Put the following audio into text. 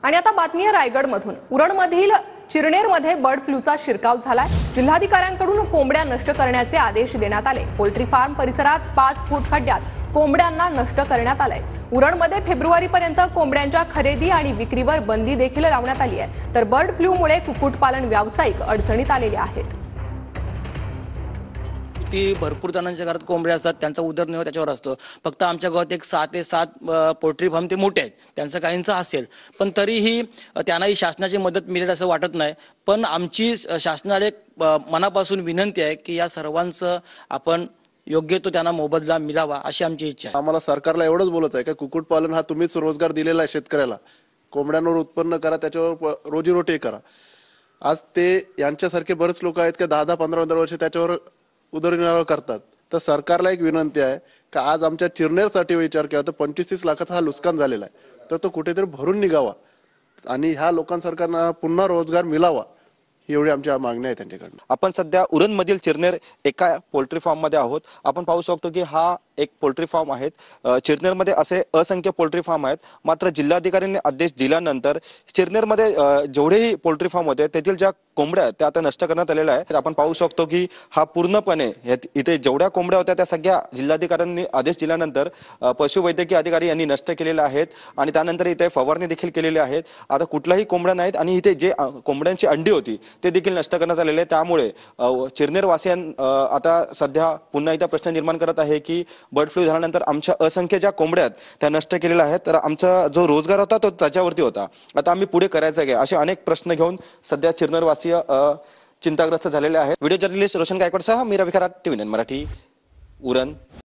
आणि आता बातमी आहे रायगडमधून। उरणमधील चिरनेरमध्ये बर्ड फ्लूचा शिरकाव झालाय। जिल्हाधिकाऱ्यांकडून कोंबड्या नष्ट करण्याचे आदेश देण्यात आले। पोल्ट्री फार्म परिसरात 5 फूट खड्ड्यात कोंबड्यांना नष्ट करण्यात आलंय। उरणमध्ये फेब्रुवारीपर्यंत कोंबड्यांच्या खरेदी आणि विक्रीवर बंदी देखील लावण्यात आली आहे। तर बर्ड फ्लूमुळे कुक्कुटपालन व्यावसायिक अडचणीत आलेले आहेत। भरपूर जणांच्या घरात कोंबड्या असतात, त्यांचा उदरनिर्वाह त्याच्यावर असतो। फक्त आमच्या गावात एक 6 ते 7 पोल्ट्री फार्म ते मोठे आहेत, त्यांचं काहींचं असेल, पण तरीही त्यांनाही शासनाची मदत मिळेल असं वाटत नाही। पण आमची शासनाला मनापासून विनंती आहे की या सर्वांचं आपण योग्य तो त्यांना मोबदला मिळावा अशी आमची इच्छा आहे। आम्हाला सरकारला एवढंच बोलत आहे की कुक्कुटपालन हा तुम्हीच रोजगार दिलेला आहे शेतकऱ्याला, कोंबड्यांवर उत्पन्न करा, त्याच्यावर रोजीरोटी करा। आज ते यांच्यासारखे बरेच लोक आहेत की 10-10, 15-15 वर्ष त्याच्यावर उदरनिर्वाह करतात। तर सरकारला एक विनंती आहे की आज आमच्या चिरनेरसाठी विचार केला तर 25-30 लाखाचा हा नुकसान झालेला आहे, तर तो कुठेतरी भरून निघावा आणि ह्या लोकांसारख्यांना पुन्हा रोजगार मिळावा, ही एवढी आमची मागणी आहे त्यांच्याकडून। आपण सध्या उरणमधील चिरनेर एका पोल्ट्री फार्म मध्ये आहोत। आपण पाहू शकतो की हा एक पोल्ट्री फार्म आहे। चिरनेरमध्ये असे असंख्य पोल्ट्री फार्म आहेत, मात्र जिल्हाधिकाऱ्यांनी आदेश दिल्यानंतर चिरनेरमध्ये जेवढेही पोल्ट्री फार्म होते तेथील ज्या कोंबड्या त्या आता नष्ट करण्यात आलेल्या आहेत। आपण पाहू शकतो की हा पूर्णपणे इथे जेवढ्या कोंबड्या होत्या त्या सगळ्या जिल्हाधिकाऱ्यांनी आदेश दिल्यानंतर पशुवैद्यकीय अधिकारी यांनी नष्ट केलेल्या आहेत आणि त्यानंतर इथे फवारणी देखील केलेली आहेत। आता कुठल्याही कोंबड्या नाहीत आणि इथे जे कोंबड्यांची अंडी होती ते देखील नष्ट करण्यात आलेले आहे। त्यामुळे चिरनेर वासियां आता सध्या पुन्हा एकदा प्रश्न निर्माण करत आहे की बर्ड फ्लू झाल्यानंतर आमच्या असंख्य ज्या कोंबड्या आहेत त्या नष्ट केलेल्या आहेत, तर आमचा जो रोजगार होता तो त्याच्यावरती होता। आता आम्ही पुढे करायचं काय असे अनेक प्रश्न घेऊन सध्या चिरनेरवासी चिंताग्रस्त झालेले आहेत। व्हिडिओ जर्नलिस्ट रोशन गायकवाडसह मी रवी खरात, TV9 मराठी, उरण।